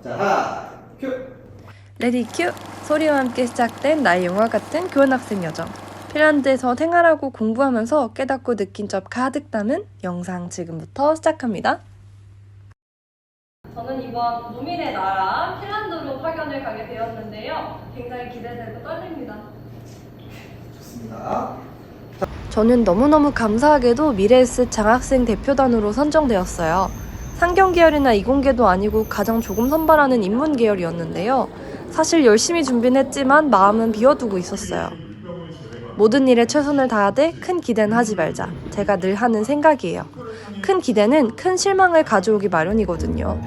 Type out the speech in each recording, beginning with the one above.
자, 하나, 큐! 레디 큐! 소리와 함께 시작된 나의 영화 같은 교환학생 여정. 핀란드에서 생활하고 공부하면서 깨닫고 느낀 점 가득 담은 영상 지금부터 시작합니다. 저는 이번 무민의 나라 핀란드로 파견을 가게 되었는데요. 굉장히 기대되고 떨립니다. 좋습니다. 저는 너무너무 감사하게도 미래에스 장학생 대표단으로 선정되었어요. 상경 계열이나 이공계도 아니고 가장 조금 선발하는 인문 계열이었는데요. 사실 열심히 준비는 했지만 마음은 비워두고 있었어요. 모든 일에 최선을 다하되 큰 기대는 하지 말자. 제가 늘 하는 생각이에요. 큰 기대는 큰 실망을 가져오기 마련이거든요.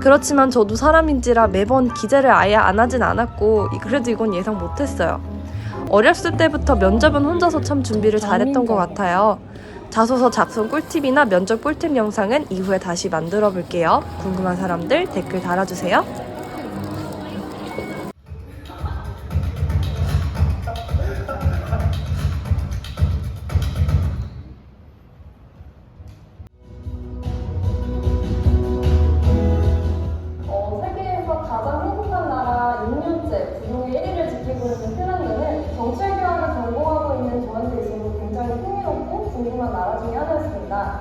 그렇지만 저도 사람인지라 매번 기대를 아예 안 하진 않았고 그래도 이건 예상 못했어요. 어렸을 때부터 면접은 혼자서 참 준비를 잘했던 것 같아요. 자소서 작성 꿀팁이나 면접 꿀팁 영상은 이후에 다시 만들어 볼게요. 궁금한 사람들 댓글 달아주세요. 세계에서 가장 행복한 나라 6년째 부동의 1위를 지키고 있는 핀란드는 정치외교학을 전공하고 있는 저한테 있어서 굉장히 흥미롭고 궁금한 나라 중에 하나였습니다.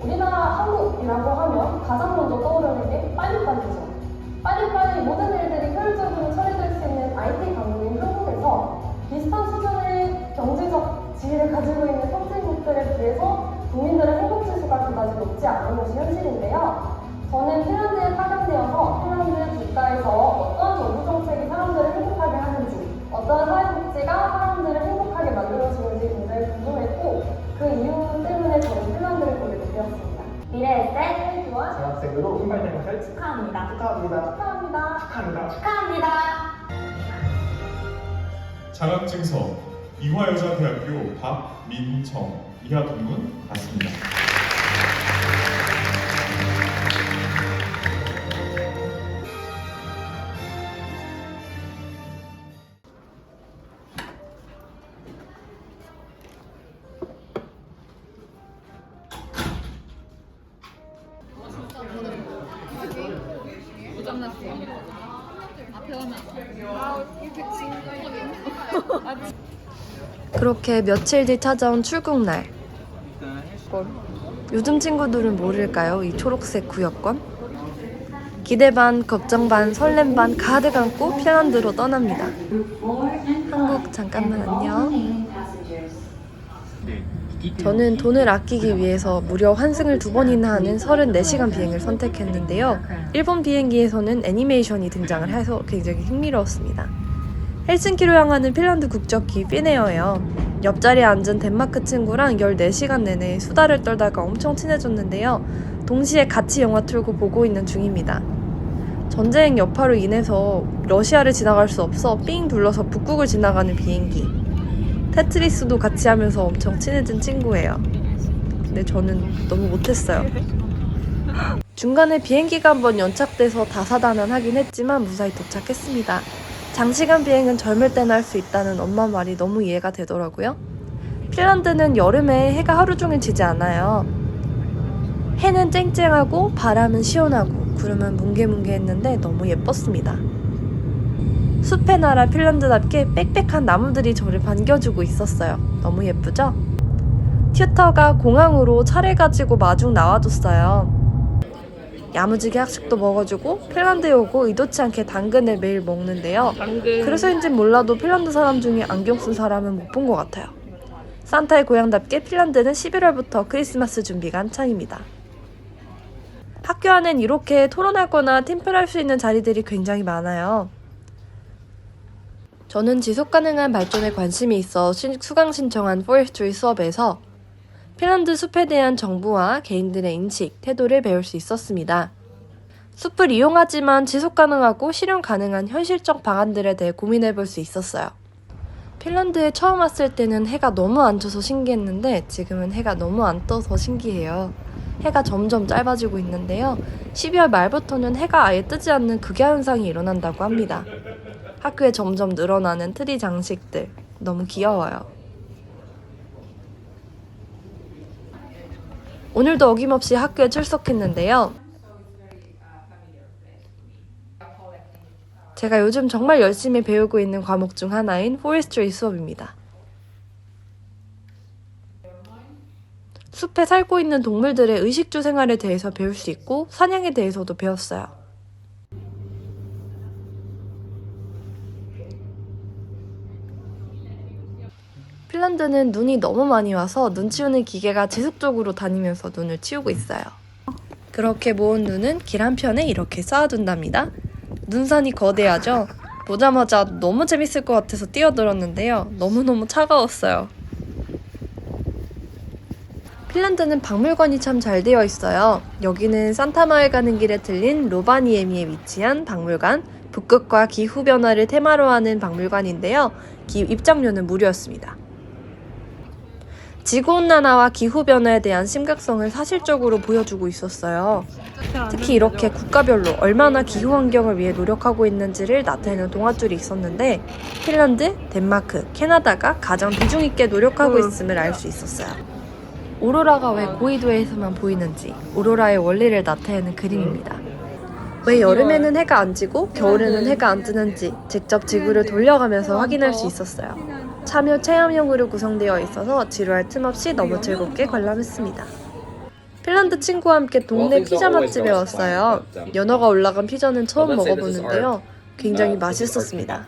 우리나라 한국이라고 하면 가장 먼저 떠오르는 게 빨리빨리죠. 빨리빨리 모든 일들이 효율적으로 처리될 수 있는 IT 강국인 한국에서 비슷한 수준의 경제적 지위를 가지고 있는 선진국들에 비해서 국민들의 행복지수가 그다지 높지 않은 것이 현실인데요. 저는 핀란드에 파견되어서 핀란드 국가에서 어떠한 정부 정책이 사람들을 행복하게 하는지, 어떠한 사회복지가 사람들을 행복하게 만들어주는지 굉장히 궁금했고 그 이유 때문에 저는 핀란드를 보게 되었습니다. 미래에셋 교환 장학생으로 선발된 것을 축하합니다. 축하합니다. 축하합니다. 축하합니다. 축하합니다. 장학증서 이화여자대학교 박민청 이하 동문 받습니다. 그렇게 며칠 뒤 찾아온 출국날. 요즘 친구들은 모를까요? 이 초록색 구역권? 기대 반, 걱정 반, 설렘 반 가득 안고 핀란드로 떠납니다. 한국 잠깐만 안녕. 저는 돈을 아끼기 위해서 무려 환승을 2번이나 하는 34시간 비행을 선택했는데요. 일본 비행기에서는 애니메이션이 등장을 해서 굉장히 흥미로웠습니다. 헬싱키로 향하는 핀란드 국적기 피네어예요. 옆자리에 앉은 덴마크 친구랑 14시간 내내 수다를 떨다가 엄청 친해졌는데요. 동시에 같이 영화 틀고 보고 있는 중입니다. 전쟁 여파로 인해서 러시아를 지나갈 수 없어 삥 둘러서 북극을 지나가는 비행기. 테트리스도 같이 하면서 엄청 친해진 친구예요. 근데 저는 너무 못했어요. 중간에 비행기가 한번 연착돼서 다사다난하긴 했지만 무사히 도착했습니다. 장시간 비행은 젊을 때나 할 수 있다는 엄마 말이 너무 이해가 되더라고요. 핀란드는 여름에 해가 하루 종일 지지 않아요. 해는 쨍쨍하고 바람은 시원하고 구름은 뭉게뭉게했는데 너무 예뻤습니다. 숲의 나라 핀란드답게 빽빽한 나무들이 저를 반겨주고 있었어요. 너무 예쁘죠? 튜터가 공항으로 차를 가지고 마중 나와줬어요. 야무지게 학식도 먹어주고 핀란드에 오고 의도치 않게 당근을 매일 먹는데요. 그래서인진 몰라도 핀란드 사람 중에 안경 쓴 사람은 못 본 것 같아요. 산타의 고향답게 핀란드는 11월부터 크리스마스 준비가 한창입니다. 학교 안엔 이렇게 토론하거나 팀플할 수 있는 자리들이 굉장히 많아요. 저는 지속가능한 발전에 관심이 있어 수강 신청한 포레스트리 수업에서 핀란드 숲에 대한 정부와 개인들의 인식, 태도를 배울 수 있었습니다. 숲을 이용하지만 지속가능하고 실현 가능한 현실적 방안들에 대해 고민해볼 수 있었어요. 핀란드에 처음 왔을 때는 해가 너무 안 져서 신기했는데 지금은 해가 너무 안 떠서 신기해요. 해가 점점 짧아지고 있는데요. 12월 말부터는 해가 아예 뜨지 않는 극야 현상이 일어난다고 합니다. 학교에 점점 늘어나는 트리 장식들 너무 귀여워요. 오늘도 어김없이 학교에 출석했는데요. 제가 요즘 정말 열심히 배우고 있는 과목 중 하나인 포레스트리 수업입니다. 숲에 살고 있는 동물들의 의식주 생활에 대해서 배울 수 있고 사냥에 대해서도 배웠어요. 핀란드는 눈이 너무 많이 와서 눈 치우는 기계가 지속적으로 다니면서 눈을 치우고 있어요. 그렇게 모은 눈은 길 한편에 이렇게 쌓아둔답니다. 눈산이 거대하죠? 보자마자 너무 재밌을 것 같아서 뛰어들었는데요. 너무너무 차가웠어요. 핀란드는 박물관이 참 잘 되어 있어요. 여기는 산타마을 가는 길에 들린 로바니에미에 위치한 박물관, 북극과 기후 변화를 테마로 하는 박물관인데요. 입장료는 무료였습니다. 지구온난화와 기후변화에 대한 심각성을 사실적으로 보여주고 있었어요. 특히 이렇게 국가별로 얼마나 기후환경을 위해 노력하고 있는지를 나타내는 동아줄이 있었는데 핀란드, 덴마크, 캐나다가 가장 비중 있게 노력하고 있음을 알 수 있었어요. 오로라가 왜 고緯도에서만 보이는지 오로라의 원리를 나타내는 그림입니다. 왜 여름에는 해가 안 지고 겨울에는 해가 안 뜨는지 직접 지구를 돌려가면서 확인할 수 있었어요. 참여 체험형으로 구성되어 있어서 지루할 틈 없이 너무 즐겁게 관람했습니다. 핀란드 친구와 함께 동네 피자 맛집에 왔어요. 연어가 올라간 피자는 처음 먹어보는데요. 굉장히 맛있었습니다.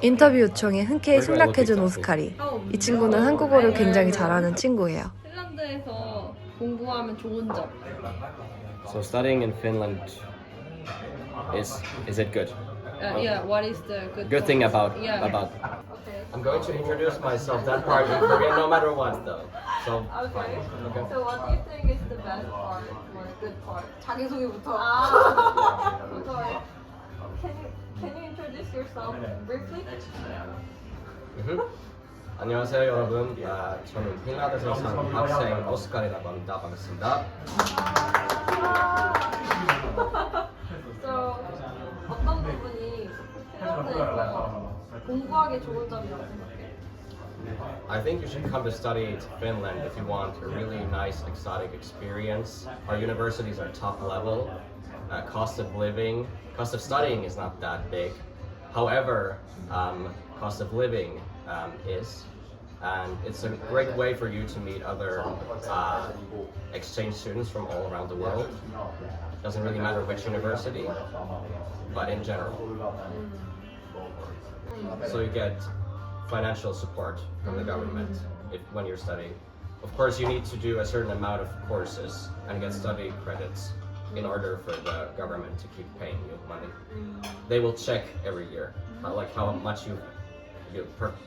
인터뷰 요청에 흔쾌히 승낙해준 오스카리. 이 친구는 한국어를 굉장히 잘하는 친구예요. 핀란드에서 공부하면 좋은 점. So studying in Finland is it good? Yeah, what is the Good thing about Yeah. about. Okay. I'm going to introduce myself that part in Korean no matter what though. So Okay. okay. So what do you think is the best part or good part? 자기소개부터. Sorry. Can you introduce yourself briefly? 안녕하세요 여러분. 저는 핀란드에서 사는 학생 오스카리라고 합니다. 반갑습니다. So 어떤 부분이 핀란드에서 공부하기 좋은 점이라고 생각해? I think you should come to study to Finland if you want a really nice exotic experience. Our universities are top level. Cost of studying is not that big. However, cost of living is, and it's a great way for you to meet other exchange students from all around the world. Doesn't really matter which university, but in general. So you get financial support from the government when you're studying. Of course, you need to do a certain amount of courses and get study credits in order for the government to keep paying you money. They will check every year, like how much you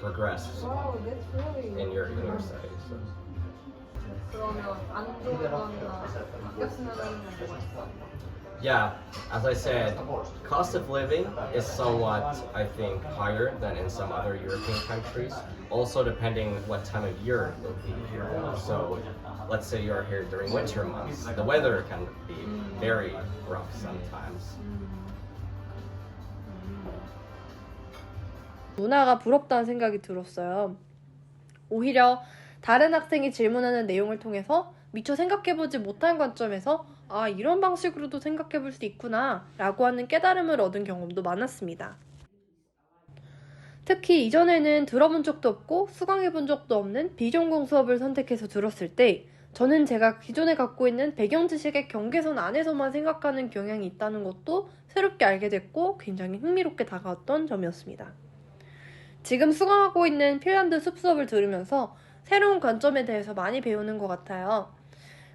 progressed Oh, that's really. in your studies. So. 그러면 안 좋은 점이나 바뀌었으면 하는 게 있어? Yeah, as I said, cost of living is somewhat, I think, higher than in some other European countries. Also, depending what time of year you'll be here. So, let's say you're here during winter months. The weather can be very rough sometimes. 문화가 부럽다는 생각이 들었어요. 오히려 다른 학생이 질문하는 내용을 통해서 미처 생각해보지 못한 관점에서 아, 이런 방식으로도 생각해볼 수 있구나 라고 하는 깨달음을 얻은 경험도 많았습니다. 특히 이전에는 들어본 적도 없고 수강해본 적도 없는 비전공 수업을 선택해서 들었을 때 저는 제가 기존에 갖고 있는 배경 지식의 경계선 안에서만 생각하는 경향이 있다는 것도 새롭게 알게 됐고 굉장히 흥미롭게 다가왔던 점이었습니다. 지금 수강하고 있는 핀란드 숲 수업을 들으면서 새로운 관점에 대해서 많이 배우는 것 같아요.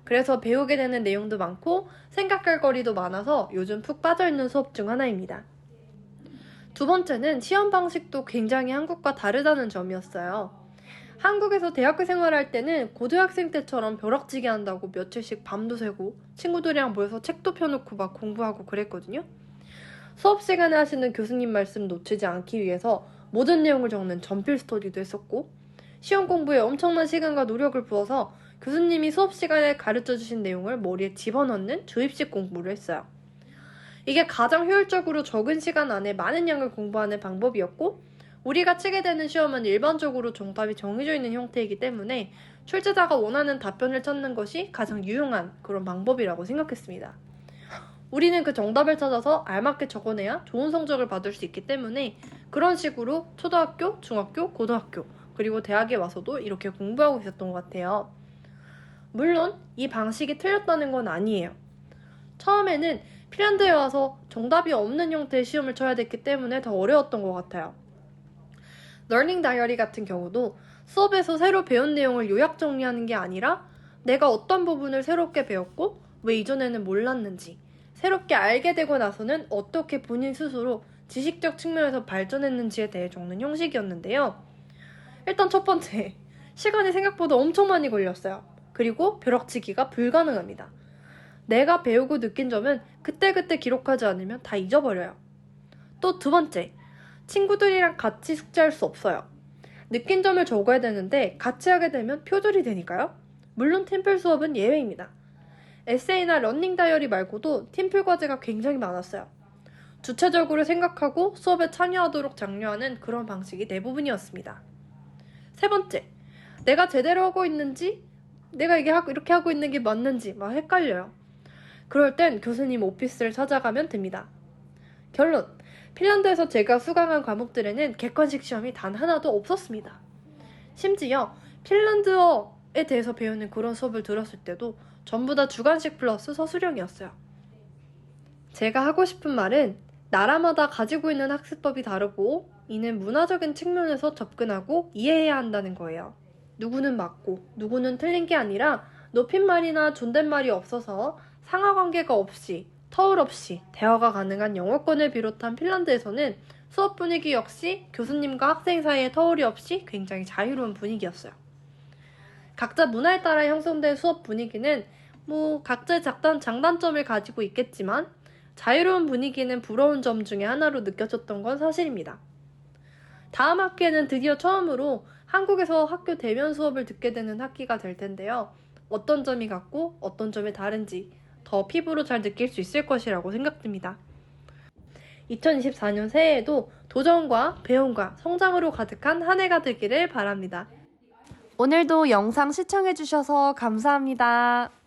그래서 배우게 되는 내용도 많고 생각할 거리도 많아서 요즘 푹 빠져있는 수업 중 하나입니다. 두 번째는 시험 방식도 굉장히 한국과 다르다는 점이었어요. 한국에서 대학교 생활할 때는 고등학생 때처럼 벼락치기 한다고 며칠씩 밤도 새고 친구들이랑 모여서 책도 펴놓고 막 공부하고 그랬거든요. 수업 시간에 하시는 교수님 말씀 놓치지 않기 위해서 모든 내용을 적는 전필 스터디도 했었고 시험 공부에 엄청난 시간과 노력을 부어서 교수님이 수업 시간에 가르쳐주신 내용을 머리에 집어넣는 주입식 공부를 했어요. 이게 가장 효율적으로 적은 시간 안에 많은 양을 공부하는 방법이었고 우리가 치게 되는 시험은 일반적으로 정답이 정해져 있는 형태이기 때문에 출제자가 원하는 답변을 찾는 것이 가장 유용한 그런 방법이라고 생각했습니다. 우리는 그 정답을 찾아서 알맞게 적어내야 좋은 성적을 받을 수 있기 때문에 그런 식으로 초등학교, 중학교, 고등학교 그리고 대학에 와서도 이렇게 공부하고 있었던 것 같아요. 물론 이 방식이 틀렸다는 건 아니에요. 처음에는 핀란드에 와서 정답이 없는 형태의 시험을 쳐야 됐기 때문에 더 어려웠던 것 같아요. 러닝 다이어리 같은 경우도 수업에서 새로 배운 내용을 요약 정리하는 게 아니라 내가 어떤 부분을 새롭게 배웠고 왜 이전에는 몰랐는지 새롭게 알게 되고 나서는 어떻게 본인 스스로 지식적 측면에서 발전했는지에 대해 적는 형식이었는데요. 일단 첫 번째, 시간이 생각보다 엄청 많이 걸렸어요. 그리고 벼락치기가 불가능합니다. 내가 배우고 느낀 점은 그때그때 기록하지 않으면 다 잊어버려요. 또 두 번째, 친구들이랑 같이 숙제할 수 없어요. 느낀 점을 적어야 되는데 같이 하게 되면 표절이 되니까요. 물론 팀플 수업은 예외입니다. 에세이나 러닝 다이어리 말고도 팀플 과제가 굉장히 많았어요. 주체적으로 생각하고 수업에 참여하도록 장려하는 그런 방식이 대부분이었습니다. 세 번째, 내가 제대로 하고 있는지, 내가 이렇게 하고 있는 게 맞는지 막 헷갈려요. 그럴 땐 교수님 오피스를 찾아가면 됩니다. 결론, 핀란드에서 제가 수강한 과목들에는 객관식 시험이 단 하나도 없었습니다. 심지어 핀란드어에 대해서 배우는 그런 수업을 들었을 때도 전부 다 주관식 플러스 서술형이었어요. 제가 하고 싶은 말은 나라마다 가지고 있는 학습법이 다르고 이는 문화적인 측면에서 접근하고 이해해야 한다는 거예요. 누구는 맞고 누구는 틀린 게 아니라 높임말이나 존댓말이 없어서 상하관계가 없이 터울 없이 대화가 가능한 영어권을 비롯한 핀란드에서는 수업 분위기 역시 교수님과 학생 사이에 터울이 없이 굉장히 자유로운 분위기였어요. 각자 문화에 따라 형성된 수업 분위기는 각자의 장단점을 가지고 있겠지만 자유로운 분위기는 부러운 점 중에 하나로 느껴졌던 건 사실입니다. 다음 학기에는 드디어 처음으로 한국에서 학교 대면 수업을 듣게 되는 학기가 될 텐데요. 어떤 점이 같고 어떤 점이 다른지 더 피부로 잘 느낄 수 있을 것이라고 생각됩니다. 2024년 새해에도 도전과 배움과 성장으로 가득한 한 해가 되기를 바랍니다. 오늘도 영상 시청해주셔서 감사합니다.